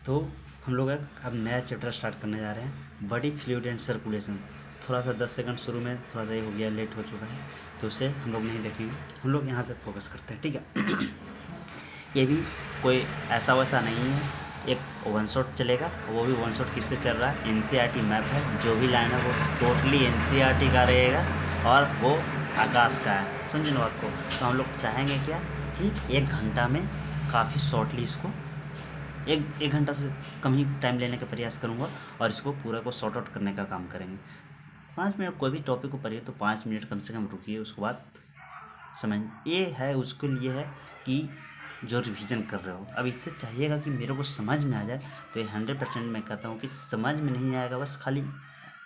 तो हम लोग अब नया चैप्टर स्टार्ट करने जा रहे हैं, बॉडी फ्लूइड एंड सर्कुलेशन। थोड़ा सा 10 सेकंड शुरू में थोड़ा सा ये हो गया, लेट हो चुका है, तो उसे हम लोग नहीं देखेंगे, हम लोग यहाँ से फोकस करते हैं, ठीक है। ये भी कोई ऐसा वैसा नहीं है, एक वन शॉट चलेगा, वो भी वन शॉट किससे चल रहा है, एनसीईआरटी मैप है, जो भी लाइन है वो टोटली एनसीईआरटी का रहेगा और वो आकाश का है, समझे ना बात को। तो हम लोग चाहेंगे क्या कि 1 घंटा में काफ़ी शॉर्टली इसको एक घंटा से कम ही टाइम लेने का प्रयास करूँगा और इसको पूरा को सॉर्ट आउट करने का काम करेंगे। 5 मिनट कोई भी टॉपिक को पढ़िए तो 5 मिनट कम से कम रुकिए, उसके बाद समझ ये है उसके लिए है कि जो रिवीजन कर रहे हो, अब इससे चाहिएगा कि मेरे को समझ में आ जाए, तो ये 100% मैं कहता हूँ कि समझ में नहीं आएगा, बस खाली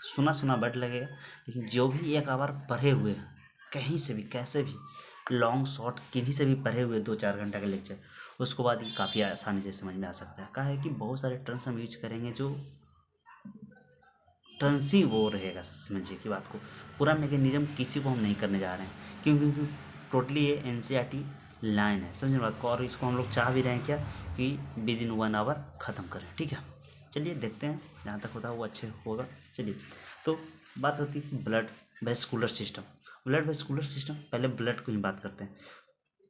सुना सुना बट लगेगा। लेकिन जो भी एक बार पढ़े हुए हैं, कहीं से भी कैसे भी लॉन्ग शॉर्ट किन्हीं से भी पढ़े हुए 2-4 घंटा का लेक्चर, उसके बाद ये काफ़ी आसानी से समझ में आ सकता है। कहा है कि बहुत सारे टर्म्स हम यूज करेंगे जो टर्म्स ही वो रहेगा, समझिए कि बात को। पूरा मैकेनिज्म किसी को हम नहीं करने जा रहे हैं, क्योंकि टोटली ये एनसीईआरटी लाइन है, समझिए बात को। और इसको हम लोग चाह भी रहे हैं क्या कि विद इन 1 आवर ख़त्म करें, ठीक है। चलिए देखते हैं, जहाँ तक होता है वो अच्छे होगा। चलिए, तो बात होती है blood vascular system. Blood vascular system, पहले ब्लड को ही बात करते हैं।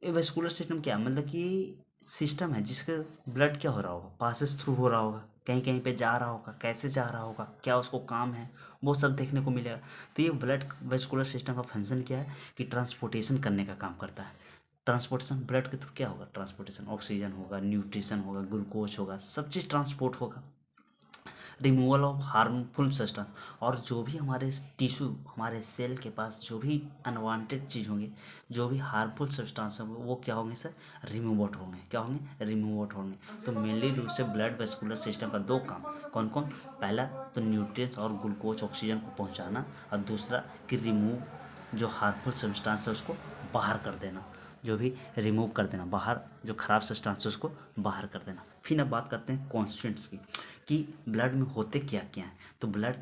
ये वेस्कुलर सिस्टम क्या, मतलब कि सिस्टम है जिसका ब्लड क्या हो रहा होगा, पासेस थ्रू हो रहा होगा, कहीं कहीं पे जा रहा होगा, कैसे जा रहा होगा, क्या उसको काम है, वो सब देखने को मिलेगा। तो ये ब्लड वेस्कुलर सिस्टम का फंक्शन क्या है कि ट्रांसपोर्टेशन करने का काम करता है। ट्रांसपोर्टेशन ब्लड के थ्रू क्या होगा, ट्रांसपोर्टेशन ऑक्सीजन होगा, न्यूट्रिशन होगा, ग्लूकोज होगा, सब चीज़ ट्रांसपोर्ट होगा। रिमूवल ऑफ हार्मफुल सब्सटेंस, और जो भी हमारे टिश्यू, हमारे सेल के पास जो भी अनवांटेड चीज़ होंगे, जो भी हार्मफुल सब्सटेंस होंगे, वो क्या होंगे सर, रिमूव आउट होंगे। क्या होंगे, रिमूव आउट होंगे। तो मेनली रूप से ब्लड वेस्कुलर सिस्टम का 2 काम, कौन कौन, पहला तो न्यूट्रिएंट्स और ग्लूकोज ऑक्सीजन को पहुंचाना, और दूसरा कि रिमूव जो हार्मफुल सब्सटेंस है उसको बाहर कर देना, जो भी रिमूव कर देना बाहर, जो खराब सब्सटेंस है उसको बाहर कर देना। फिर अब बात करते हैं कॉन्स्टिट्यूएंट्स की, कि ब्लड में होते क्या क्या हैं। तो ब्लड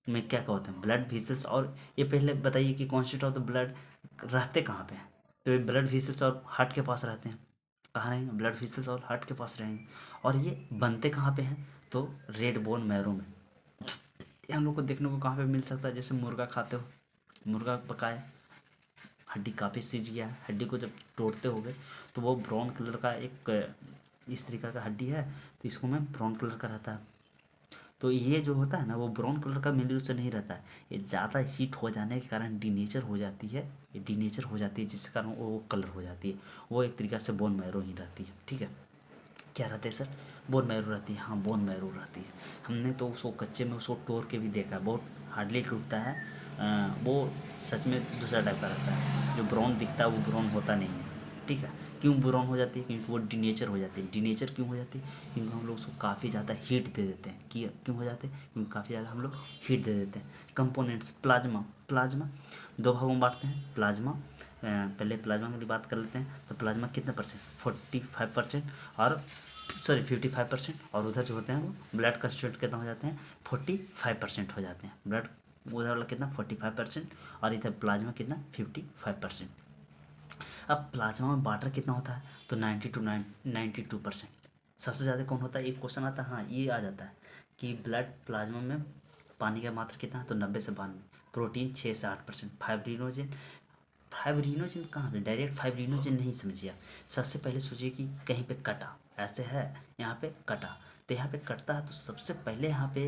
में क्या क्या होते हैं, ब्लड वेसल्स, और ये पहले बताइए कि कॉन्स्टिट्यूट ऑफ द ब्लड रहते कहाँ पे हैं। तो ये ब्लड वेसल्स और हार्ट के पास रहते हैं। कहाँ रहेंगे, ब्लड वेसल्स और हार्ट के पास रहेंगे। और ये बनते कहाँ पे हैं, तो रेड बोन मैरो में। ये हम लोग को देखने को कहाँ पे मिल सकता है, जैसे मुर्गा खाते हो, मुर्गा पकाए, हड्डी काफ़ी सीज गया है, हड्डी को जब तोड़ते हो गए तो वो ब्राउन कलर का एक इस तरीका का हड्डी है, तो इसको में ब्राउन कलर का रहता है। तो ये जो होता है ना, वो ब्राउन कलर का मेनली उससे नहीं रहता है, ये ज़्यादा हीट हो जाने के कारण डीनेचर हो जाती है, ये डीनेचर हो जाती है जिसके कारण वो कलर हो जाती है। वो एक तरीका से बोन मैरो ही रहती है, ठीक है। क्या रहते हैं सर, बोन मैरो रहती है, हाँ बोन मैरो रहती है। हमने तो उसको कच्चे में उसको तोड़ के भी देखा है, बहुत हार्डली टूटता है। वो सच में दूसरा टाइप का रहता है, जो ब्राउन दिखता है वो ब्राउन होता नहीं है, ठीक है। क्यों ब्राउन हो जाती है, क्योंकि वो डीनेचर हो जाती है। डीनेचर क्यों हो जाती है, क्योंकि हम लोग उसको काफ़ी ज़्यादा हीट दे देते हैं। क्यों हो जाते हैं, क्योंकि काफ़ी ज़्यादा हम लोग हीट दे देते हैं। कंपोनेंट्स, प्लाज्मा, प्लाज्मा 2 भागों में बांटते हैं। प्लाज्मा, पहले प्लाज्मा की बात कर लेते हैं। तो प्लाज्मा कितने परसेंट, 45%, और सॉरी 55%, और उधर जो होते हैं वो ब्लड कंस्टिट्यूएंट कितना हो जाते हैं, 45% हो जाते हैं। ब्लड उधर वाला कितना, 45%, और इधर प्लाज्मा कितना, 55%। अब प्लाज्मा में वाटर कितना होता है, तो 92%। सबसे ज़्यादा कौन होता है, एक क्वेश्चन आता है, हाँ ये आ जाता है कि ब्लड प्लाज्मा में पानी का मात्रा कितना है, तो 90 से 92। प्रोटीन 6 से 8%। फाइब्रिनोजेन, फाइब्रिनोजेन कहाँ पे, डायरेक्ट फाइब्रिनोजेन नहीं समझिए आप। सबसे पहले सोचिए कि कहीं पे कटा, ऐसे है यहाँ पे कटा, तो यहाँ पे कटता है तो सबसे पहले यहाँ पे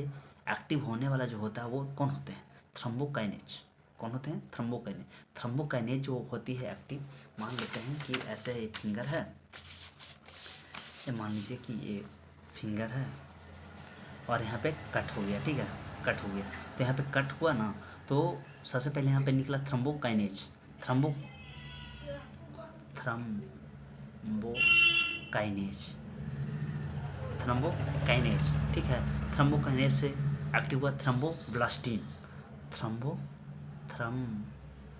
एक्टिव होने वाला जो होता है वो कौन होते हैं, थ्रोम्बोकाइनेज। कौन होते हैं, थ्रोम्बोकाइनेज। थ्रोम्बोकाइनेज जो होती है एक्टिव, मान लेते हैं कि ऐसे एक फिंगर है, ये मान लीजिए कि ये फिंगर है और यहाँ पे कट हो गया, ठीक है, कट हो गया। तो यहाँ पे कट हुआ ना, तो सबसे पहले यहाँ पे निकला थ्रोम्बोकाइनेज, थ्रोम्बो थ्रोम्बोकाइनेज, थ्रोम्बोकाइनेज, ठीक है। थ्रोम्बोकाइनेज से एक्टिव हुआ थ्रोम्बोब्लास्टिन, थ्रोम्बो थ्रोम्बोब्लास्टिन।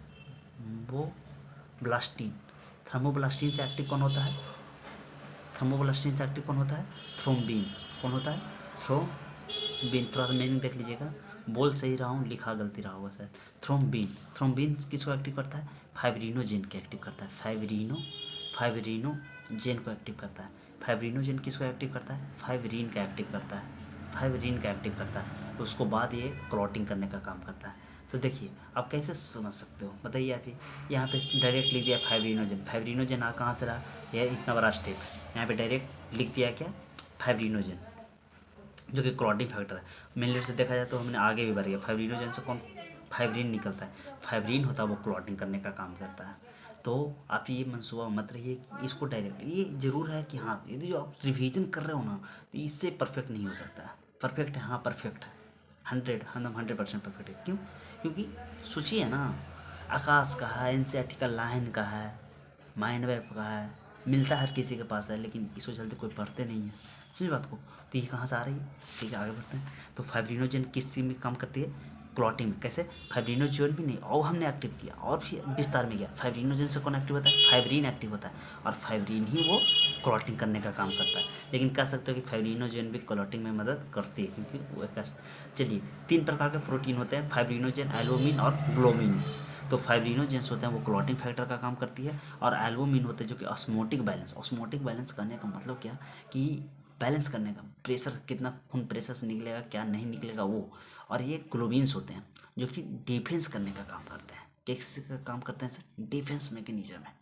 थ्रोम्बोब्लास्टिन से एक्टिव कौन होता है, थ्रोम्बोब्लास्टिन से एक्टिव कौन होता है, थ्रोम्बिन। कौन होता है, थ्रोम्बिन। थोड़ा सा मीनिंग देख लीजिएगा, बोल सही रहा हूँ, लिखा गलती रहा होगा शायद। थ्रोम्बिन, थ्रोम्बिन किसको एक्टिव करता है, फाइब्रिनोजेन को एक्टिव करता है। फाइब्रिनोजेन को एक्टिव करता है। फाइब्रिनोजन किसको एक्टिव करता है? फाइब्रिन का एक्टिव करता है, फाइब्रिन का एक्टिव करता है। तो उसको बाद ये क्लॉटिंग करने का काम करता है। तो देखिए आप कैसे समझ सकते हो बताइए आप ही। यहाँ पे डायरेक्ट लिख दिया फाइब्रिनोजन, फाइब्रिनोजन कहाँ से रहा? यह इतना बड़ा स्टेप है, यहाँ पे डायरेक्ट लिख दिया क्या? फाइब्रिनोजन, जो कि क्लॉटिंग फैक्टर है। मेनली से देखा जाए तो हमने आगे भी बढ़ गया, फाइब्रिनोजन से कौन? फाइब्रिन निकलता है, फाइब्रिन होता है वो क्लॉटिंग करने का काम करता है। तो आप ये मनसूबा मत रहिए कि इसको डायरेक्ट, ये जरूर है कि हाँ यदि जो आप रिवीजन कर रहे हो ना तो इससे परफेक्ट नहीं हो सकता है। परफेक्ट है, हाँ परफेक्ट है, 100% परफेक्ट है। क्यों? क्योंकि सोचिए ना, आकाश का है, एनसीईआरटी का लाइन का है, माइंड वेब का है, मिलता हर किसी के पास है, लेकिन इसको जल्दी कोई पढ़ते नहीं है। समझ बात को? तो ये कहाँ से आ रही है? ठीक है आगे बढ़ते हैं। तो फाइब्रिनोजन किस चीज़ में काम करती है? क्लॉटिंग में। कैसे? फाइब्रिनोजन भी नहीं, और हमने एक्टिव किया और भी विस्तार में गया। फाइब्रिनोजन से कौन एक्टिव होता है? फाइब्रिन एक्टिव होता है, और फाइब्रिन ही वो क्लॉटिंग करने का काम करता है। लेकिन कह सकते हो कि फाइब्रिनोजन भी क्लॉटिंग में मदद करती है, क्योंकि वो एक। चलिए, 3 प्रकार के प्रोटीन होते हैं, फाइब्रिनोजन, एल्बुमिन और ग्लोबिन्स। तो फाइब्रिनोजेंस होते हैं वो क्लॉटिंग फैक्टर का काम करती है, और एल्बुमिन होते हैं जो कि ऑस्मोटिक बैलेंस, ऑस्मोटिक बैलेंस करने का मतलब क्या कि बैलेंस करने का, प्रेशर कितना खून प्रेशर से निकलेगा क्या नहीं निकलेगा वो। और ये ग्लोबिन्स होते हैं जो कि डिफेंस करने का काम करते हैं। किस का काम करते हैं सर? डिफेंस मैकेनिज्म है।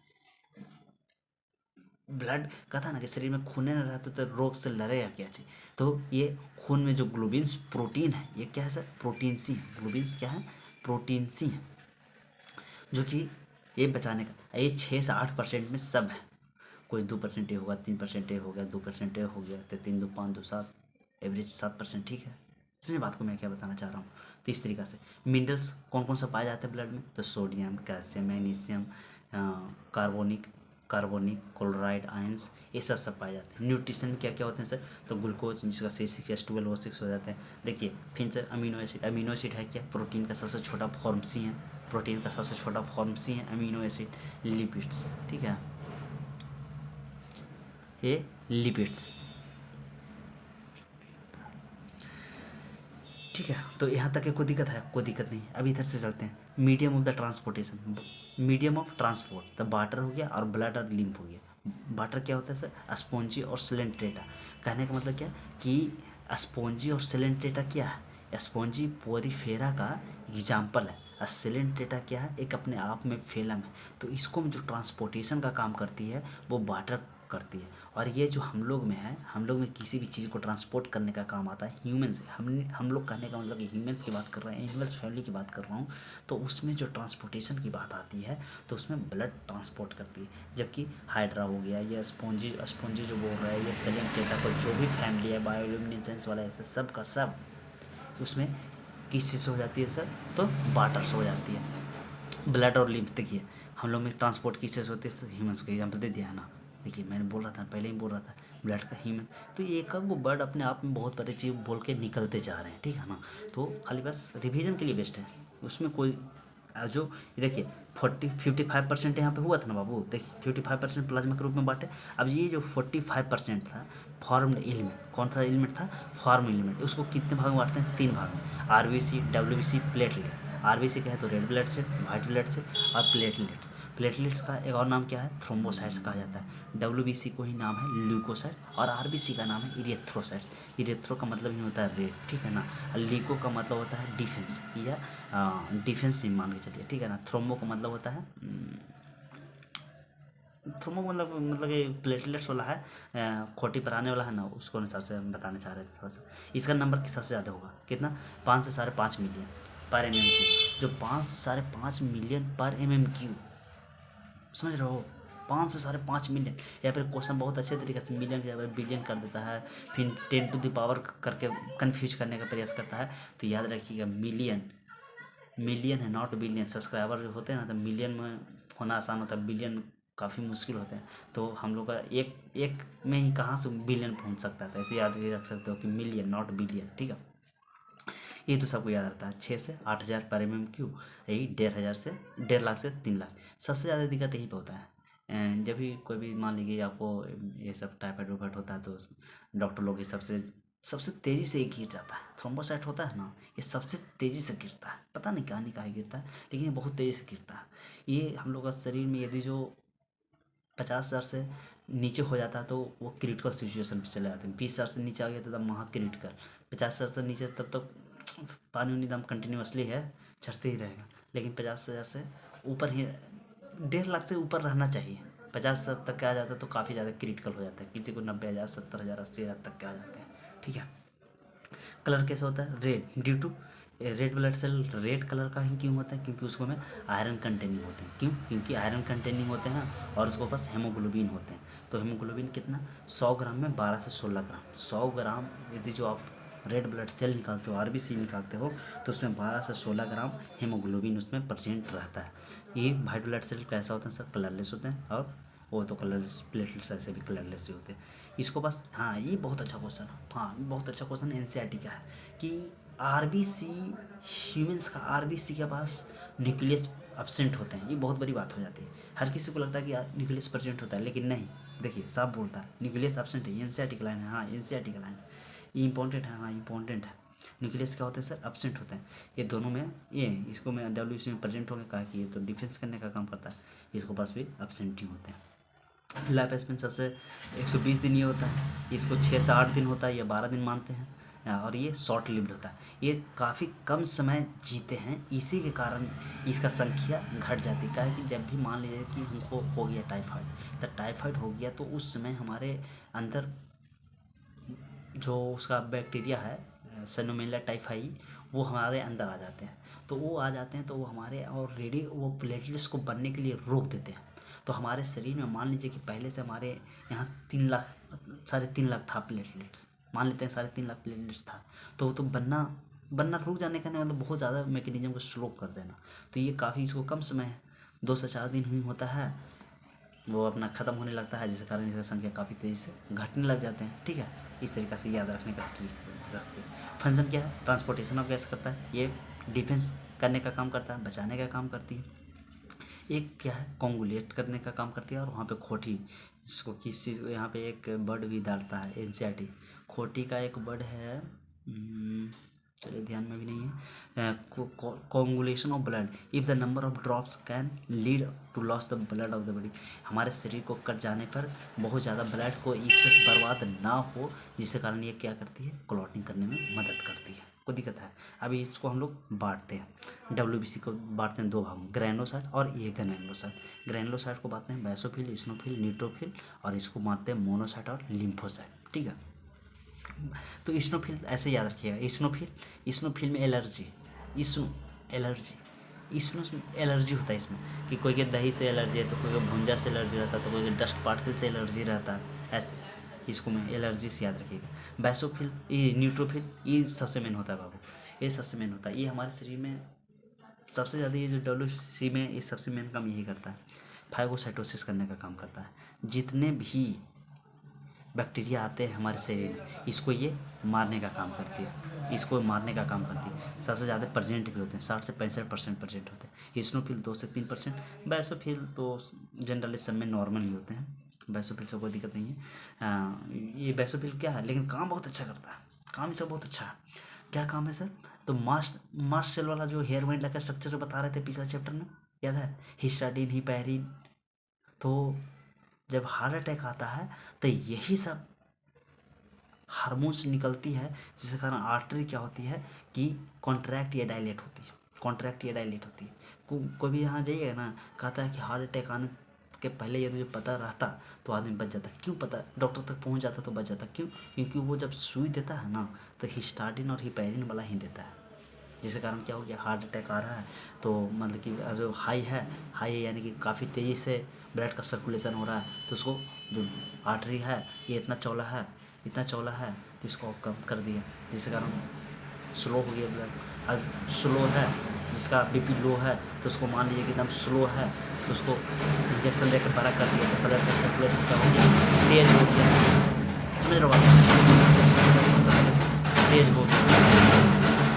ब्लड का था ना कि शरीर में खून न रहता तो रोग से लड़ेगा क्या चीज। तो ये खून में जो ग्लोबिन्स प्रोटीन है, ये क्या है सर? Protein C. ग्लोबिन्स क्या है? प्रोटीन सी है, जो कि ये बचाने का, ये 6 से 8% में सब है। कोई 2% ये होगा, 3% ये हो गया, 2% ये हो गया, तो 3 2 5 2 7, एवरेज 7%। ठीक है, समझिए बात को मैं क्या बताना चाह रहा हूँ। तो इस तरीक़ा से मिनरल्स कौन कौन सा पाए जाते हैं ब्लड में? तो sodium, calcium, magnesium, carbonic carbonic chloride, ions, ये सब पाए जाते हैं। न्यूट्रिशन में क्या क्या होते हैं सर? तो ग्लूकोज जिसका C6H12O6 हो जाता है। देखिए फिर sir amino acid, amino acid है क्या? प्रोटीन का सबसे छोटा फॉर्म सी है, प्रोटीन का सबसे छोटा फॉर्म सी है अमीनो एसिड। लिपिड्स, ठीक है, ये लिपिड्स, ठीक है। तो यहाँ तक कोई दिक्कत है? कोई दिक्कत नहीं है। अभी इधर से चलते हैं, medium of the transportation, medium of transport, the water हो गया और ब्लड और लिम्फ हो गया। वाटर क्या होता है सर? स्पॉन्जी और सिलेंट्रेटा। कहने का मतलब क्या कि स्पॉन्जी और सिलेंट्रेटा क्या है? स्पॉन्जी पोरीफेरा का एग्जाम्पल है, सिलेंट्रेटा क्या है? एक अपने आप में फेलम है। तो इसको जो ट्रांसपोर्टेशन का काम करती है वो वाटर करती है। और ये जो हम लोग में है, हम लोग में किसी भी चीज़ को ट्रांसपोर्ट करने का काम आता है ह्यूमन से। हम लोग कहने का मतलब कि ह्यूमन्स की बात कर रहे हैं, एनिमल्स फैमिली की बात कर रहा हूँ। तो उसमें जो ट्रांसपोर्टेशन की बात आती है तो उसमें ब्लड ट्रांसपोर्ट करती है। जबकि हाइड्रा हो गया, या स्पॉन्जी स्पॉन्जी जो बोल रहा है, ये सेलेंट्रेटा को जो भी फैमिली है बायोल्यूमिनेसेंस वाला, ऐसे सब का सब उसमें किस चीज़ से हो जाती है सर? तो वाटर से हो जाती है। ब्लड और लिम्फ, देखिए हम लोग में ट्रांसपोर्ट किस चीज़ होती है? ह्यूमन्स को एग्जाम्पल दे दिया है ना। देखिए मैंने बोल रहा था, पहले ही बोल रहा था, ब्लड का ह्यूमन। तो ये एक वो वर्ड अपने आप में बहुत बड़ी चीज़ बोल के निकलते जा रहे हैं, ठीक है ना। तो खाली बस रिवीजन के लिए बेस्ट है, उसमें कोई जो देखिए 55% यहाँ पे हुआ था ना बाबू। देखिए 55% प्लाज्मा के रूप में बांटे। अब ये जो 45% था फॉर्म्ड एलिमेंट, कौन सा एलिमेंट था? Form element. उसको कितने भाग में बांटते हैं? 3 भाग में, आरबीसी, डब्ल्यूबीसी, प्लेटलेट। आरबीसी क्या है? तो red blood cell, white blood cell, और प्लेटलेट्स। प्लेटलेट्स का एक और नाम क्या है? थ्रोम्बोसाइट्स कहा जाता है। डब्ल्यूबीसी को ही नाम है ल्यूकोसाइट, और आरबीसी का नाम है इरेथ्रोसाइट्स। इरेथ्रो का मतलब ही होता है रेड, ठीक है ना। लीको का मतलब होता है डिफेंस, या डिफेंस ही मान के चलिए, ठीक है ना। थ्रोम्बो का मतलब होता है थ्रोम्बो मतलब ये प्लेटलेट्स वाला है, खोटी पर आने वाला है ना, उसको अनुसार से हम बताने चाह रहे थे थोड़ा सा। इसका नंबर किस सबसे ज़्यादा होगा? कितना? 5 से 5.5 मिलियन पर एम एम क्यू। जो 5 से 5.5 मिलियन पर एम एम क्यू, समझ रहे हो? 5 से 5.5 मिलियन। या फिर क्वेश्चन बहुत अच्छे तरीके से मिलियन के जगह बिलियन कर देता है, फिर 10 टू द पावर करके कन्फ्यूज करने का प्रयास करता है। तो याद रखिएगा, मिलियन, मिलियन है, नॉट बिलियन। सब्सक्राइबर जो होते हैं ना, तो मिलियन में होना आसान होता है, बिलियन काफ़ी मुश्किल होते हैं। तो हम लोग का एक एक में ही कहाँ से बिलियन पहुंच सकता है? तो ऐसे याद भी रख सकते हो कि मिलियन नॉट बिलियन, ठीक है। ये तो सबको याद रहता है। 6 से 8,000 पर एम एम क्यू, यही 1,500 से 1,50,000 से 3 लाख। सबसे ज़्यादा दिक्कत यहीं पे होता है। जब भी कोई भी मान लीजिए आपको ये सब टाइफाइड वाइफाइड होता है, तो डॉक्टर लोग ये सबसे सबसे तेज़ी से ये गिर जाता है। थ्रोम्बोसाइट होता है ना, ये सबसे तेज़ी से गिरता है, पता नहीं कहाँ गिरता है, लेकिन ये बहुत तेज़ी से गिरता है। ये हम लोग का शरीर में यदि जो 50,000 से नीचे हो जाता है तो वो क्रिटिकल सिचुएशन पे चले जाते हैं। 20,000 से नीचे आ गया तो तब वहाँ क्रिटिकल, 50,000 से नीचे तब तक पानी उनी दम कंटिन्यूसली है चढ़ते ही रहेगा। लेकिन 50,000 से ऊपर ही 1.5 लाख से ऊपर रहना चाहिए। 50,000 तक का आ जाता है तो काफ़ी ज़्यादा क्रिटिकल हो जाता है, किसी को 90,000 70,000 80,000 तक के आ जाते हैं। ठीक है। कलर कैसे होता है? Red, due to red blood cell red colour का ही क्यों होता है? क्योंकि उसको में आयरन कंटेनिंग होते हैं। क्यों? क्योंकि आयरन कंटेनिंग होते हैं और उसको पास हेमोग्लोबिन होते हैं। तो हेमोग्लोबिन कितना? 100 ग्राम में 12 से 16 ग्राम। 100 ग्राम यदि जो आप रेड ब्लड सेल निकालते हो, आरबीसी निकालते हो, तो उसमें 12 से 16 ग्राम हेमोग्लोबिन उसमें प्रेजेंट रहता है। ये वाइट ब्लड सेल कैसा होता है सर? कलरलेस होते हैं, और वो तो कलरलेस प्लेटलेट्स ऐसे भी कलरलेस ही होते हैं। इसको बस, हाँ ये बहुत अच्छा क्वेश्चन, हाँ बहुत अच्छा क्वेश्चन एनसीईआरटी का है कि आरबीसी ह्यूमंस का आरबीसी के पास न्यूक्लियस एब्सेंट होते हैं। ये बहुत बड़ी बात हो जाती है। हर किसी को लगता है कि न्यूक्लियस प्रेजेंट होता है, लेकिन नहीं। देखिए साफ बोलता है न्यूक्लियस एब्सेंट है। एनसीईआरटी का लाइन है, हाँ एनसीईआरटी का लाइन है, ये इंपॉर्टेंट है, हाँ इंपॉर्टेंट है। न्यूक्लियस क्या होते हैं सर? एब्सेंट होते हैं। ये दोनों में, ये इसको मैं डब्ल्यूसी में प्रेजेंट होंगे, कहा कि ये तो डिफेंस करने का काम करता है, इसको पास भी एब्सेंट ही होते हैं। लाइफ स्पेन सबसे 120 दिन ये होता है, इसको 6 से 8 दिन होता है या 12 दिन मानते हैं, और ये शॉर्ट लिव्ड होता है। ये काफ़ी कम समय जीते हैं, इसी के कारण इसका संख्या घट जाती है। क्या है कि जब भी मान लीजिए कि हमको हो गया टाइफाइड, तो टाइफाइड हो गया तो उस समय हमारे अंदर जो उसका बैक्टीरिया है सैल्मोनेला टाइफाई, वो हमारे अंदर आ जाते हैं। तो वो आ जाते हैं तो वो हमारे ऑलरेडी वो प्लेटलेट्स को बनने के लिए रोक देते हैं। तो हमारे शरीर में मान लीजिए कि पहले से हमारे यहाँ 3 लाख 3.5 लाख था प्लेटलेट्स, मान लेते हैं 3.5 लाख प्लेटलेट्स था, तो वो तो बनना रुक जाने का नहीं मतलब बहुत ज़्यादा मैकेनिज्म को स्लो कर देना। तो ये काफ़ी इसको कम समय है, 2 से 4 दिन ही होता है, वो अपना ख़त्म होने लगता है, जिसके कारण इसकी संख्या काफ़ी तेज़ी से घटने लग जाते हैं। ठीक है, इस तरीक़े से याद रखने का ट्रिक रखते हैं। फंक्शन क्या है? ट्रांसपोर्टेशन ऑफ गैस करता है, ये डिफेंस करने का काम करता है, बचाने का काम करती है। एक क्या है? कोंगुलेट करने का काम करती है। और वहाँ पे खोटी, इसको किस चीज़, यहाँ पे एक वर्ड भी डालता है एनसीईआरटी, खोटी का एक वर्ड है, चलिए ध्यान में भी नहीं है, coagulation of blood if the number of drops can lead to loss the blood of the body. हमारे शरीर को कट जाने पर बहुत ज़्यादा ब्लड को एक्सेस बर्बाद ना हो, जिसके कारण ये क्या करती है? क्लॉटिंग करने में मदद करती है। कोई दिक्कत है? अभी इसको हम लोग बांटते हैं, डब्ल्यूबीसी को बांटते हैं 2 भाग में, ग्रैनुलोसाइट और ये ग्रैनुलोसाइट। ग्रैनुलोसाइट को बांटते हैं बेसोफिल, इस्नोफिल, न्यूट्रोफिल, और इसको बांटते हैं मोनोसाइट और लिम्फोसाइट। ठीक है। तो इस्नोफिल ऐसे याद रखिएगा, इस्नोफिल में एलर्जी, इस्नो एलर्जी होता है इसमें, कि कोई के दही से एलर्जी है, तो कोई के भुंजा से एलर्जी रहता है, तो कोई के डस्ट पार्टिकल से एलर्जी रहता है, ऐसे इसको में एलर्जी से याद रखिएगा। बेसोफिल, ये न्यूट्रोफिल, ये सबसे मेन होता है बाबू, ये सबसे मेन होता है। ये हमारे शरीर में सबसे ज़्यादा, ये जो डब्ल्यूसी में ये सबसे मेन काम यही करता है, फाइगोसाइटोसिस करने का काम करता है। जितने भी बैक्टीरिया आते हैं हमारे शरीर में, इसको ये मारने का काम करती है, इसको मारने का काम करती है। सबसे ज़्यादा प्रेजेंट भी होते हैं, 60 से 65% प्रेजेंट होते हैं। इस्नोफिल 2 से 3%, बेसोफिल तो जनरली सब में नॉर्मल ही होते हैं, बेसोफिल से कोई दिक्कत नहीं है। ये बेसोफिल क्या है, लेकिन काम बहुत अच्छा करता है, काम इसका बहुत अच्छा है। क्या काम है सर? तो मास्ट सेल वाला जो हेयर बैंड का स्ट्रक्चर बता रहे थे पिछले चैप्टर में, याद है? हिस्टाडीन, हिपैरिन। तो जब हार्ट अटैक आता है तो यही सब हार्मोन्स निकलती है, जिसके कारण आर्टरी क्या होती है कि कॉन्ट्रैक्ट या डायलेट होती है। कोई भी यहाँ जाइएगा ना, कहता है कि हार्ट अटैक आने के पहले यदि जो पता रहता तो आदमी बच जाता। क्यों? पता, डॉक्टर तक पहुँच जाता तो बच जाता। क्यों? क्योंकि वो जब सुई देता है ना, तो हिस्टाडीन और हिपैरिन वाला ही देता है, जिसके कारण क्या हो गया? हार्ट अटैक आ रहा है तो मतलब कि जो हाई है यानी कि काफ़ी तेज़ी से ब्लड का सर्कुलेशन हो रहा है, तो उसको जो आर्टरी है ये इतना चौड़ा है तो इसको कम कर दिया, जिसके कारण स्लो हो गया ब्लड। अब स्लो है, जिसका बीपी लो है, तो उसको मान लीजिए कि एकदम स्लो है, तो उसको इंजेक्शन देकर बड़ा कर दिया, तो ब्लड का सर्कुलेशन क्या हो गया? तेज़ हो गया। समझ रहे हो बात? तेज़ हो गया,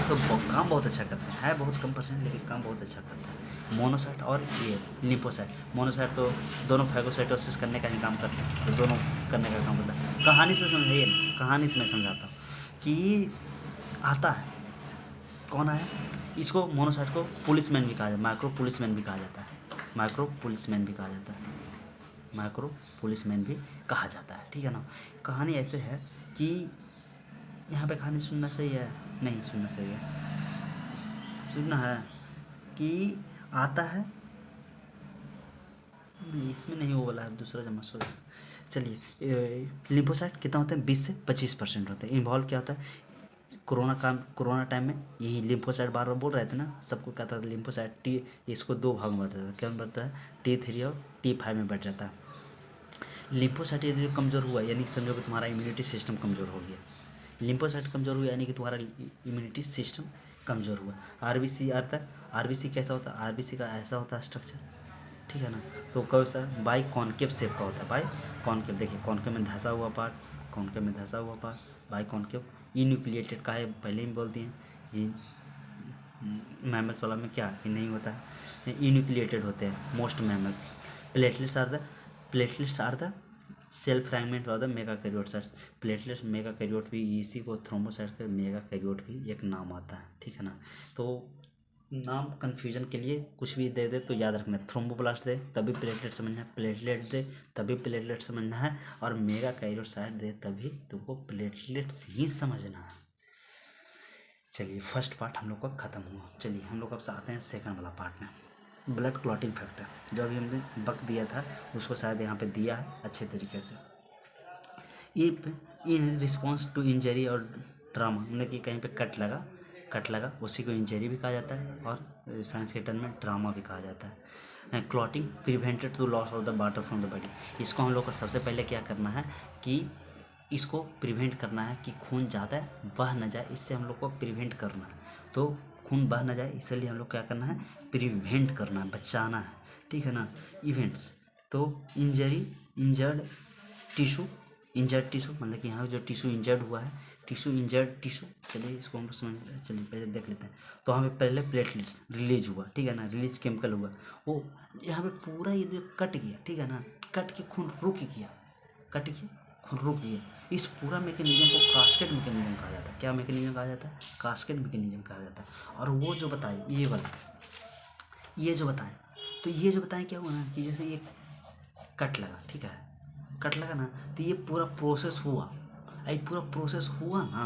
तो काम बहुत अच्छा करते हैं, बहुत कम परसेंट, लेकिन काम बहुत अच्छा करता है। मोनोसाइट और ये लिम्फोसाइट। मोनोसाइट तो दोनों फाइगोसाइटोसिस करने का ही काम करते हैं, तो दोनों करने का काम होता है। कहानी से समझाइए, कहानी से मैं समझाता हूँ कि आता है, कौन आया? इसको मोनोसाइट को पुलिसमैन भी कहा जाता है, माइक्रो पुलिसमैन भी कहा जाता है। माइक्रो पुलिसमैन भी कहा जाता है, ठीक है ना। कहानी ऐसे है कि यहाँ पे कहानी सुनना सही है, नहीं सुनना सही है, सुनना है कि आता है, नहीं इसमें नहीं वो वाला है, दूसरा जमा सो। चलिए, लिम्फोसाइट कितना होता है, 20 से 25% होते हैं। इन्वॉल्व क्या होता है, कोरोना टाइम में यही लिम्फोसाइट बार बार बोल रहे थे ना, सबको कहता था लिम्फोसाइट टी, इसको 2 भाग में बढ़ जाता है, क्या बढ़ता है, T3 और T5 में बढ़ जाता है। लिम्फोसाइट यदि कमज़ोर हुआ यानी कि समझो कि तुम्हारा इम्यूनिटी सिस्टम कमज़ोर हो गया, लिम्फोसाइट कमज़ोर हुआ यानी कि तुम्हारा इम्यूनिटी सिस्टम कमज़ोर हुआ। आरबीसी आता है, आरबीसी कैसा होता है, आरबीसी का ऐसा होता है स्ट्रक्चर, ठीक है ना। तो कैसा बाई कॉनकेव शेप का होता है, बाई कॉनकेव, देखिए कॉनकेव में धंसा हुआ पार्ट, कॉनकेव में धंसा हुआ पार्ट, बाई कॉनकेव। इन्यूक्लिएटेड का है, पहले ही बोल दिए, ये मैमल्स वाला में क्या ये नहीं होता है, इन्यूक्लिएटेड होते हैं most mammals. Platelets are the cell fragment और द मेगाकैरियोट्स। प्लेटलेट्स मेगाकैरियोट भी, इसी को थ्रोम्बोसाइट का मेगाकैरियोट भी एक नाम आता है, ठीक है ना। तो नाम कन्फ्यूजन के लिए कुछ भी दे दे तो याद रखना है, थ्रोम्बोब्लास्ट दे तभी प्लेटलेट समझना है, प्लेटलेट दे तभी प्लेटलेट समझना है, और मेगाकैरियोसाइट दे तभी तुमको प्लेटलेट्स ही समझना है। चलिए फर्स्ट पार्ट हम लोग का ख़त्म हुआ, चलिए हम लोग अब से आते हैं सेकंड वाला पार्ट में, ब्लड क्लॉटिंग फैक्टर। जो अभी हमने वक्त दिया था उसको शायद यहाँ पे दिया है अच्छे तरीके से। इन रिस्पॉन्स टू इंजरी और ट्रामा, मतलब कि कहीं पे कट लगा उसी को इंजरी भी कहा जाता है, और साइंस के टर्म में ट्रामा भी कहा जाता है। Clotting prevented to loss of the water from the body. इसको हम लोग को सबसे पहले क्या करना है कि इसको प्रिवेंट करना है कि खून ज़्यादा बह न जाए, इससे हम लोग को प्रिवेंट करना है। तो खून बह न जाए इसलिए हम लोग क्या करना है, प्रिवेंट करना है, बचाना है, ठीक है ना। इवेंट्स, तो इंजर्ड टिश्यू मतलब कि यहाँ जो टिश्यू इंजर्ड हुआ है, चलिए इसको हम समझ, चलिए पहले देख लेते हैं। तो हमें पहले प्लेटलेट्स रिलीज हुआ, ठीक है ना, रिलीज केमिकल हुआ, वो यहाँ पे पूरा ये जो कट गया, ठीक है ना, कट के खून रुक गया, इस पूरा मैकेनिज्म को कास्केड मैकेनिज्म कहा जाता है। क्या मैकेनिज्म कहा जाता है, कास्केड मैकेनिज्म कहा जाता है। और वो जो बताए ये वाला, ये जो बताएं क्या हुआ ना कि जैसे ये कट लगा, ठीक है, कट लगा ना, तो ये पूरा प्रोसेस हुआ, ना,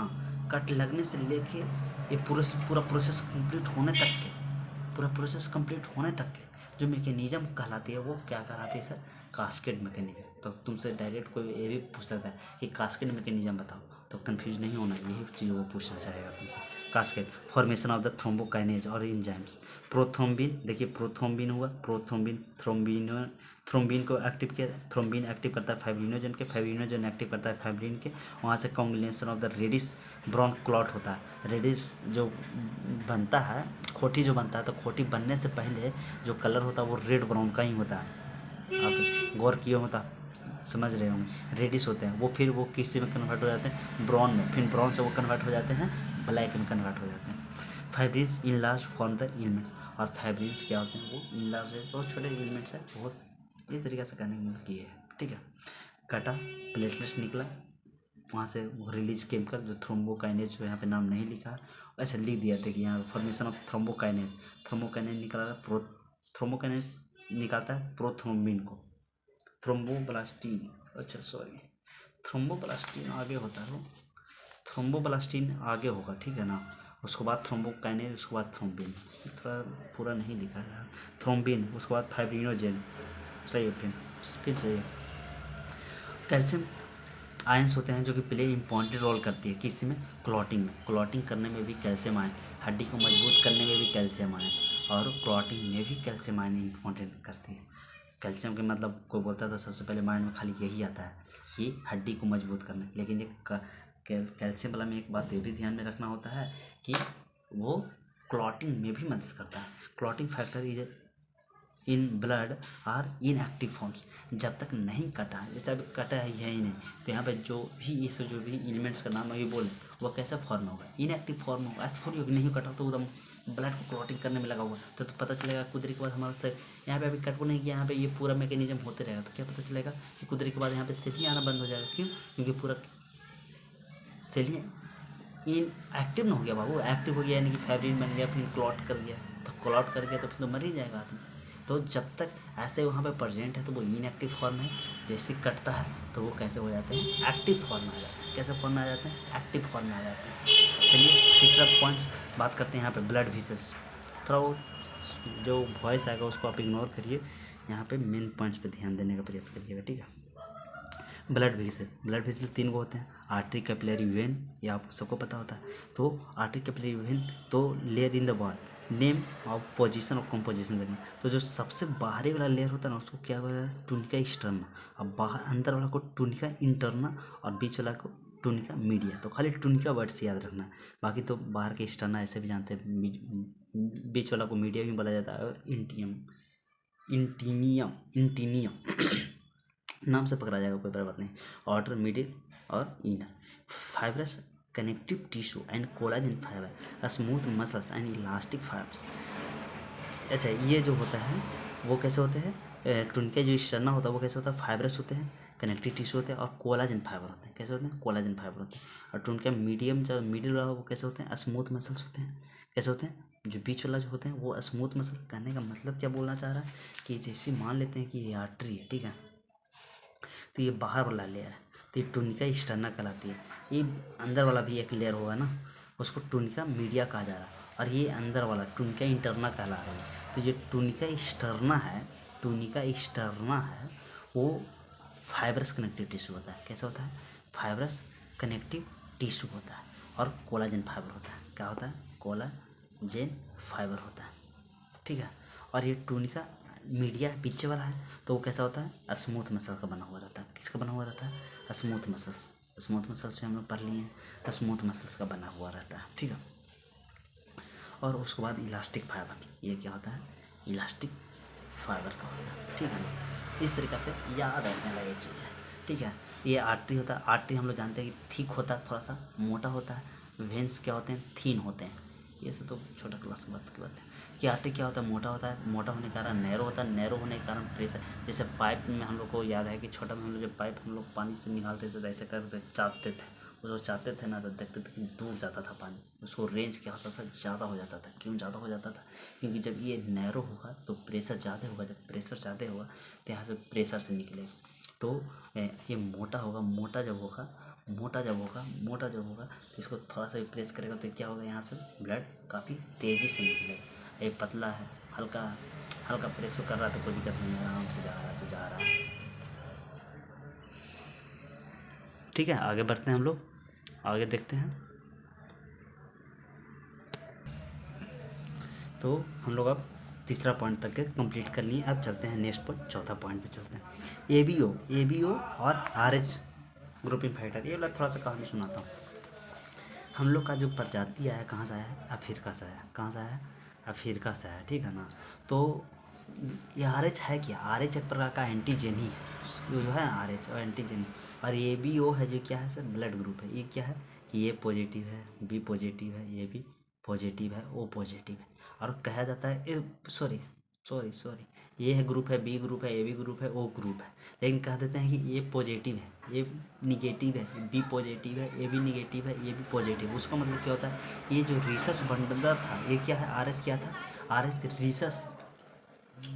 कट लगने से लेके ये पूरा प्रोसेस कंप्लीट होने तक के जो मैकेनिज्म कहलाती है वो क्या कहलाती है सर, कास्केड मैकेनिज्म। तो तुमसे डायरेक्ट कोई ये भी पूछ सकता है कि कास्केड मैकेनिज्म बताओ, तो कंफ्यूज नहीं होना, यही चीज़ वो पूछना चाहेगा तुमसे। Cascade formation of the thrombokinase और एंजाइम्स। प्रोथ्रोम्बिन, देखिए प्रोथ्रोम्बिन हुआ, थ्रोम्बिन को एक्टिव किया, थ्रोम्बिन एक्टिव करता है फाइब्रिनोजन के, फाइब्रिनोजन एक्टिव करता है फाइब्रिन के, वहाँ से combination of the reddish brown clot होता है। रेडिस जो बनता है, खोटी जो बनता है, तो खोटी बनने से पहले जो कलर होता है वो रेड ब्राउन का ही होता है, आप गौर किए होता, समझ रहे होंगे। रेडिस होते हैं वो, फिर वो किसी में कन्वर्ट हो जाते हैं, ब्राउन में, फिर ब्राउन से वो कन्वर्ट हो जाते हैं ब्लैक में कन्वर्ट हो जाते हैं। Fibrins in large form the elements, और फाइब्रिन्स क्या होते हैं, वो इन लार्ज बहुत छोटे एलिमेंट्स है, बहुत इस तरीके से कहने की ये है, ठीक है। कटा, प्लेटलेट्स निकला, वहाँ से वो रिलीज केमिकल जो थ्रोम्बोकाइनेज, जो यहाँ पे नाम नहीं लिखा ऐसे लिख दिया था कि यहाँ फॉर्मेशन ऑफ थ्रोम्बोकाइनेज निकालता है प्रोथ्रोम्बिन को, थ्रोम्बोब्लास्टिन, अच्छा सॉरी, थ्रोम्बोब्लास्टिन आगे होता है, थ्रोम्बोब्लास्टिन आगे होगा, ठीक है ना। उसके बाद थ्रोम्बोकाइनेज, उसके बाद थ्रोम्बिन, थोड़ा पूरा नहीं लिखा है, थ्रोम्बिन, उसके बाद फाइब्रिनोजेन, सही है, फिर सही है। कैल्शियम आयंस होते हैं जो कि प्ले इम्पॉर्टेंट रोल करती है किसी में, क्लॉटिंग करने में भी कैल्शियम आयन, हड्डी को मजबूत करने में भी कैल्शियम आयन, और क्लॉटिंग में भी कैल्शियम आयन इम्पॉर्टेंट करती है। कैल्शियम के मतलब कोई बोलता था सबसे पहले माइंड में खाली यही आता है कि हड्डी को मजबूत करने, लेकिन ये कैल्शियम वाला में एक बात ये भी ध्यान में रखना होता है कि वो क्लॉटिंग में भी मदद करता है। Clotting factor is in blood are inactive forms, जब तक नहीं कटा है, जैसे अभी कटा है ही नहीं, तो यहाँ पे जो भी एलिमेंट्स का नाम अभी बोले वो कैसा फॉर्म होगा, इनएक्टिव फॉर्म होगा। ऐसा थोड़ी होगी नहीं कटा तो एकदम ब्लड को क्लॉटिंग करने में लगा हुआ, तो पता चलेगा कुदरी के बाद हमारा सेल, यहाँ पे अभी कट को नहीं किया, यहाँ पे ये पूरा मैकेनिज्म होते रहेगा, तो क्या पता चलेगा कि कुदरी के बाद यहाँ पे सेल ही आना बंद हो जाएगा। क्यों? क्योंकि पूरा सेल ही इन एक्टिव ना हो गया बाबू, एक्टिव हो गया यानी कि फाइब्रिन बन गया, फिर क्लॉट कर गया, तो क्लॉट कर गया तो फिर तो मर ही जाएगा आदमी। तो जब तक ऐसे वहाँ पे प्रेजेंट है तो वो इनएक्टिव फॉर्म है, जैसे कटता है तो वो कैसे हो जाते हैं, एक्टिव फॉर्म में आ जाते हैं। कैसे फॉर्म में आ जाते हैं, एक्टिव फॉर्म में आ जाते हैं। चलिए तीसरा पॉइंट्स बात करते हैं यहाँ पे ब्लड वेसल्स। थोड़ा वो जो वॉइस आएगा उसको आप इग्नोर करिए, यहाँ पे मेन पॉइंट्स पे ध्यान देने का प्रयास करिएगा, ठीक है। ब्लड वेसल 3 गो होते हैं, आर्टरी, कैपिलरी, वेन, ये आप सबको पता होता है। तो आर्टरी, कैपिलरी, वेन तो layer in the wall, name और पोजीशन और कंपोजिशन देंगे। तो जो सबसे बाहरी वाला लेयर होता है ना उसको क्या बोलते हैं, टूनिका एक्सटर्ना, और बाहर अंदर वाला को टूनिका इंटरना, और बीच वाला को टूनिका मीडिया। तो खाली टूनिका वर्ड से याद रखना है, बाकी तो बाहर के एक्सटर्ना ऐसे भी जानते हैं, बीच वाला को मीडिया भी बोला जाता है, और इंटीनियम नाम से पकड़ा जाएगा, कोई बड़ी बात नहीं। आउटर, मिडिल और inner. Fibrous connective tissue and collagen fibre, smooth muscles and elastic fibrous. अच्छा, ये जो होता है वो कैसे होते हैं, टुनके जो स्टर्ना होता है वो कैसे होता है, फाइब्रस होते हैं, कनेक्टिव टिश्यू होते हैं, और कोलाजन फाइबर होते हैं। कैसे होते हैं, कोलाजन फाइबर होते हैं। और टुनके मीडियम जो मिडिल वाला वो कैसे होते हैं, स्मूथ मसल्स होते हैं। कैसे होते हैं, जो बीच वाला जो होते हैं वो स्मूथ मसल। कहने का मतलब क्या बोलना चाह रहा है कि जैसे मान लेते हैं कि ये आर्टरी है, ठीक है, तो ये बाहर वाला लेयर है तो ये टुनिका एक्सटर्ना कहलाती है। ये अंदर वाला भी एक लेयर होगा ना, उसको टुनिका मीडिया कहा जा रहा है, और ये अंदर वाला टुनिका इंटरना कहला रहा है। तो ये टुनिका एक्सटर्ना है वो फाइब्रस कनेक्टिव टिश्यू होता है। कैसा होता है, फाइब्रस कनेक्टिव टिश्यू होता है, और कोलाजन फाइबर होता है। क्या होता है, कोलाजन फाइबर होता है, ठीक है। और ये टूनिका मीडिया पीछे वाला है तो वो कैसा होता है, स्मूथ मसल का बना हुआ रहता है। किसका बना हुआ रहता है, स्मूथ मसल्स से हम लोग पढ़ लिए हैं, स्मूथ मसल्स का बना हुआ रहता है, ठीक है। और उसके बाद इलास्टिक फाइबर, ये क्या होता है, इलास्टिक फाइबर का होता है, ठीक है ना। इस तरीक़े से याद रखने वाला ये चीज़ है, ठीक है। ये आर्टरी होता है, आर्टरी हम लोग जानते हैं कि थिक होता है, थोड़ा सा मोटा होता है। वेंस क्या होते हैं, थीन होते हैं। ये सब तो छोटा क्लास की बात है कि आर्टरी क्या होता है, मोटा होता है, मोटा होने के कारण नैरो होता है, नैरो होने के कारण प्रेशर। जैसे पाइप में हम लोग को याद है कि छोटा में हम लोग जब पाइप हम लोग पानी से निकालते थे तो ऐसे करते चाटते थे, उसको चाटते थे ना तो देखते थे कि दूर जाता था पानी, उसको रेंज क्या होता था, ज़्यादा हो जाता था। क्यों ज़्यादा हो जाता था, क्योंकि जब ये नैरो होगा तो प्रेशर ज़्यादा होगा, जब प्रेशर ज़्यादा होगा तो यहाँ से प्रेशर से निकलेगा। तो ये मोटा होगा, मोटा जब होगा तो इसको थोड़ा सा भी प्रेस करेगा तो क्या होगा, यहाँ से ब्लड काफ़ी तेज़ी से निकलेगा। ये पतला है, हल्का प्रेस कर रहा है तो कोई दिक्कत नहीं है, आराम से जा रहा है। ठीक है, आगे बढ़ते हैं, हम लोग आगे देखते हैं। तो हम लोग अब तीसरा पॉइंट तक के कंप्लीट कर लिए। अब चलते हैं नेक्स्ट पर, चौथा पॉइंट पे चलते हैं। एबीओ और आरएच ग्रुपिंग फैक्टर। ये वाला थोड़ा सा कहानी सुनाता हूँ। हम लोग का जो प्रजाति आया कहाँ से आया है, अफ्रीका से आया। कहाँ से आया, अफ्रीका से आया, ठीक है ना। तो ये आरएच है क्या, आरएच एक प्रकार का एंटीजन ही है, जो है आरएच और एंटीजन। और ये बी ओ है जो क्या है सर, ब्लड ग्रुप है। ये क्या है कि ये पॉजिटिव है, बी पॉजिटिव है, ये भी पॉजिटिव है, ओ पॉजिटिव है। और कहा जाता है सॉरी ये है ग्रुप है, बी ग्रुप है, ए बी ग्रुप है, ओ ग्रुप है। लेकिन कह देते हैं कि ये पॉजिटिव है, ये निगेटिव है, बी पॉजिटिव है, ए बी निगेटिव है, ये भी पॉजिटिव। उसका मतलब क्या होता है, ये जो रीसस बंदर था ये क्या है, आर एस क्या था, आर एस रीसस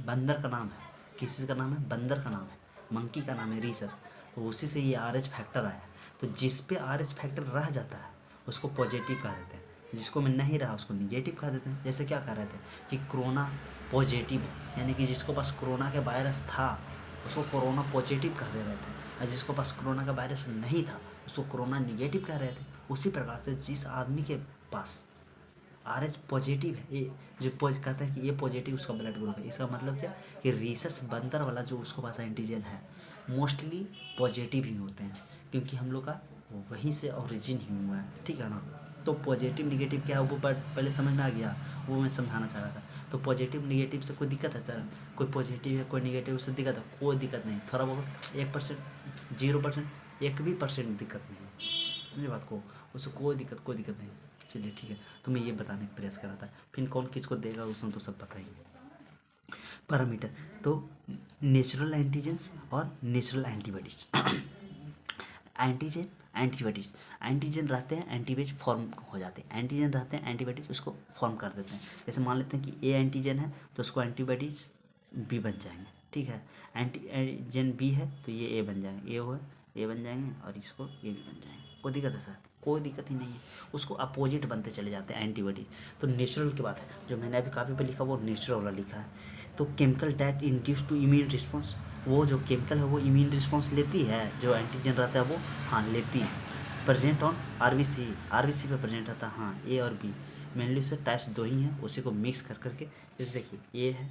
बंदर का नाम है। किसी का नाम है, बंदर का नाम है, मंकी का नाम है रीसस। तो उसी से ये आर एच फैक्टर आया। तो जिस पे आर एच फैक्टर रह जाता है उसको पॉजिटिव कह देते हैं, जिसको में नहीं रहा उसको निगेटिव कह देते हैं। जैसे क्या कह रहे थे कि कोरोना पॉजिटिव है, यानी कि जिसको पास कोरोना के वायरस था उसको कोरोना पॉजिटिव कह दे रहे थे, और जिसको पास कोरोना का वायरस नहीं था उसको कोरोना निगेटिव कह रहे थे। उसी प्रकार से जिस आदमी के पास आर एच पॉजिटिव है, ये जो कहते हैं कि ये पॉजिटिव उसका ब्लड ग्रुप है, इसका मतलब क्या कि रीसस बंदर वाला जो उसको पास एंटीजन है मोस्टली पॉजिटिव ही होते हैं, क्योंकि हम लोग का वहीं से ओरिजिन ही हुआ है, ठीक है ना। तो पॉजिटिव निगेटिव क्या है वो पहले समझ में आ गया, वो मैं समझाना चाह रहा था। तो पॉजिटिव निगेटिव से कोई दिक्कत है सर, कोई पॉजिटिव है कोई निगेटिव उससे दिक्कत है, कोई दिक्कत नहीं। थोड़ा बहुत 1%, 0%, 1% दिक्कत नहीं है, समझे बात को, उससे कोई दिक्कत नहीं। चलिए ठीक है, तो मैं ये बताने का प्रयास कर रहा था। फिर कौन किसको देगा उसमें तो सब पता ही है। पैरामीटर तो नेचुरल एंटीजेंस और नेचुरल एंटीबॉडीज। एंटीजन रहते हैं, एंटीबॉडीज फॉर्म हो जाते हैं। एंटीजन रहते हैं, एंटीबॉडीज उसको फॉर्म कर देते हैं। जैसे मान लेते हैं कि ए एंटीजन है तो उसको एंटीबॉडीज बी बन जाएंगे, ठीक है। एंटीजन बी है तो ये ए बन जाएंगे, ए हो ए बन जाएंगे और इसको ए भी बन जाएंगे। कोई दिक्कत है सर? कोई दिक्कत ही नहीं है। उसको अपोजिट बनते चले जाते हैं एंटीबॉडी। तो नेचुरल की बात है, जो मैंने अभी काफ़ी पे लिखा वो नेचुरल वाला लिखा है। तो chemical that induce to immune response, वो जो केमिकल है वो इम्यून रिस्पॉन्स लेती है, जो एंटीजन रहता है वो हाँ लेती है। प्रेजेंट ऑन आरबीसी, आरबीसी पे प्रेजेंट रहता है हाँ, ए और बी मेनली उससे टाइप्स दो ही हैं, उसी को मिक्स कर करके। जैसे देखिए ए है,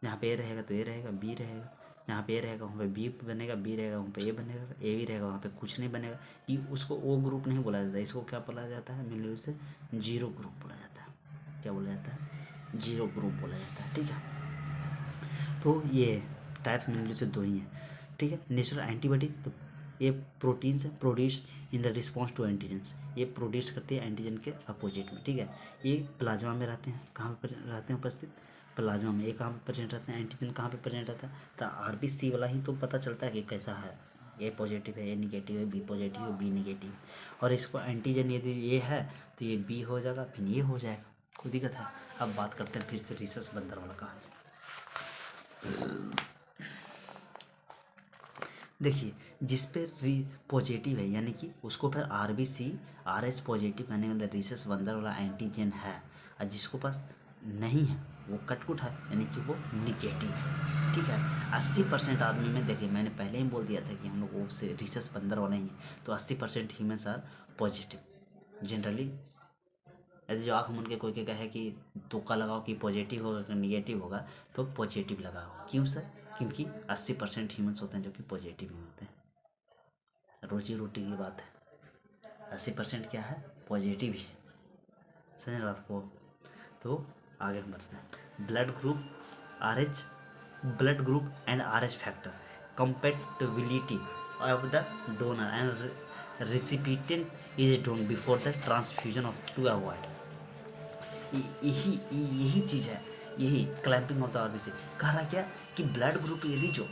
यहाँ पे ए रहेगा तो ए रहेगा, बी रहेगा, यहाँ पे ए रहेगा वहाँ पे बी बनेगा, बी रहेगा वहाँ पे ए बनेगा, ए भी रहेगा वहाँ पे कुछ नहीं बनेगा। ये उसको ओ ग्रुप नहीं बोला जाता, इसको क्या बोला जाता है? मेनली उसे जीरो ग्रुप बोला जाता है। क्या बोला जाता है? जीरो ग्रुप बोला जाता है, ठीक है। तो ये टाइप मेनली से दो ही हैं, ठीक है। नेचुरल एंटीबॉडी, तो ये प्रोटीन्स है produced in the response to antigens, ये प्रोड्यूस करते हैं एंटीजन के अपोजिट में, ठीक है। ये प्लाज्मा में रहते हैं, कहाँ पर रहते हैं उपस्थित? प्लाज्मा में। ये कहाँ पर प्रेजेंट रहते हैं? एंटीजन कहाँ पर प्रेजेंट रहता है? तो आरबीसी वाला ही तो पता चलता है कि कैसा है, ए पॉजिटिव है, ए निगेटिव है, बी पॉजिटिव है, बी निगेटिव है। और इसको एंटीजन यदि ये है तो ये बी हो जाएगा, फिर ये हो जाएगा। कोई दिक्कत है? अब बात करते हैं फिर से रिसस बंदर वाला कहानी। देखिए, जिस पे पॉजिटिव है यानी कि उसको फिर आरबीसी आरएच पॉजिटिव यानी कि रिसस बंदर वाला एंटीजन है, और जिसको पास नहीं है वो कटकुट है यानी कि वो निगेटिव है, ठीक है। 80% आदमी में, देखिए मैंने पहले ही बोल दिया था कि हम लोग वो से रिसस बंदर वाला ही है, तो 80% ह्यूमन्स आर पॉजिटिव जनरली। यदि जो आँख मूंद के कोई के कहे कि तुक्का लगाओ कि पॉजिटिव होगा कि निगेटिव होगा, तो पॉजिटिव लगाओ। क्यों सर? क्योंकि 80% ह्यूमन्स होते हैं जो कि पॉजिटिव में होते हैं। रोजी रोटी की बात है, 80% क्या है? पॉजिटिव ही। समझ बात को? तो आगे हम बढ़ते हैं। Blood group RH, blood group and RH factor, compatibility of the donor and recipient is done before the transfusion of to avoid। यही चीज़ है, यही क्लैंपिंग ऑफ द आरबीसी। कह रहा क्या कि ब्लड ग्रुप यदि जो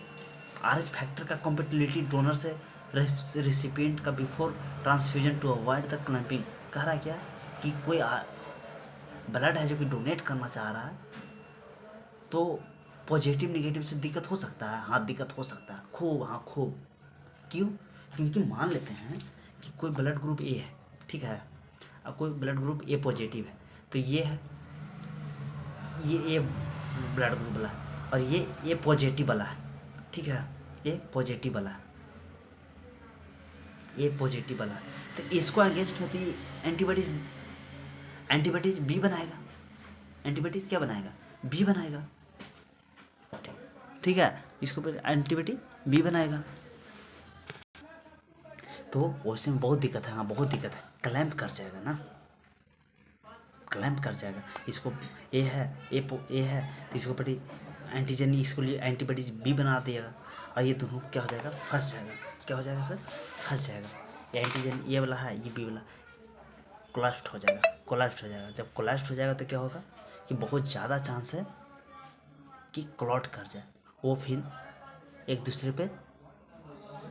RH फैक्टर का कॉम्पेटिबिलिटी डोनर से रेसिपिएंट का before transfusion to avoid the clamping. कह रहा क्या कि कोई ब्लड है जो कि डोनेट करना चाह रहा है, तो पॉजिटिव निगेटिव से दिक्कत हो सकता है, हाँ दिक्कत हो सकता है खूब, हाँ खूब। क्यों? क्योंकि मान लेते हैं कि कोई ब्लड ग्रुप ए है, ठीक है, और कोई ब्लड ग्रुप ए पॉजिटिव है, तो ये है, ये ए ब्लड ग्रुप वाला है और ये ए पॉजिटिव वाला है, ठीक है, ये पॉजिटिव वाला है, ये पॉजिटिव वाला है। तो इसको अगेंस्ट में तो ये एंटीबॉडीज बी बनाएगा, एंटीबॉडीज क्या बनाएगा? बी बनाएगा, ठीक है। इसको फिर एंटीबॉडी बी बनाएगा, तो वैसे में बहुत दिक्कत है, हाँ बहुत दिक्कत है, क्लैंप कर जाएगा ना, क्लैंप कर जाएगा। इसको ए है, ए है तो इसको पटी एंटीजन, इसको लिए एंटीबॉडीज बी बना देगा, और ये दोनों क्या हो जाएगा? फंस जाएगा। क्या हो जाएगा सर? फंस जाएगा। ये एंटीजन ये वाला है, ये बी वाला कोलैप्स्ड हो जाएगा, कोलैप्स्ड हो जाएगा। जब कोलैप्स्ड हो जाएगा तो क्या होगा कि बहुत ज़्यादा चांस है कि क्लॉट कर जाए, वो फिर एक दूसरे पे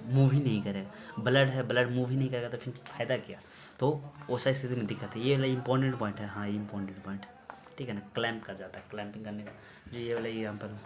मूव ही नहीं करेगा। ब्लड है, ब्लड मूव ही नहीं करेगा तो फिर फ़ायदा क्या? तो वैसा स्थिति में दिक्कत है। ये वाला इंपॉर्टेंट पॉइंट है, हाँ ये इंपॉर्टेंट पॉइंट है, ठीक है ना। क्लैंप कर जाता है, क्लैंपिंग करने का जो ये वाला यहाँ पर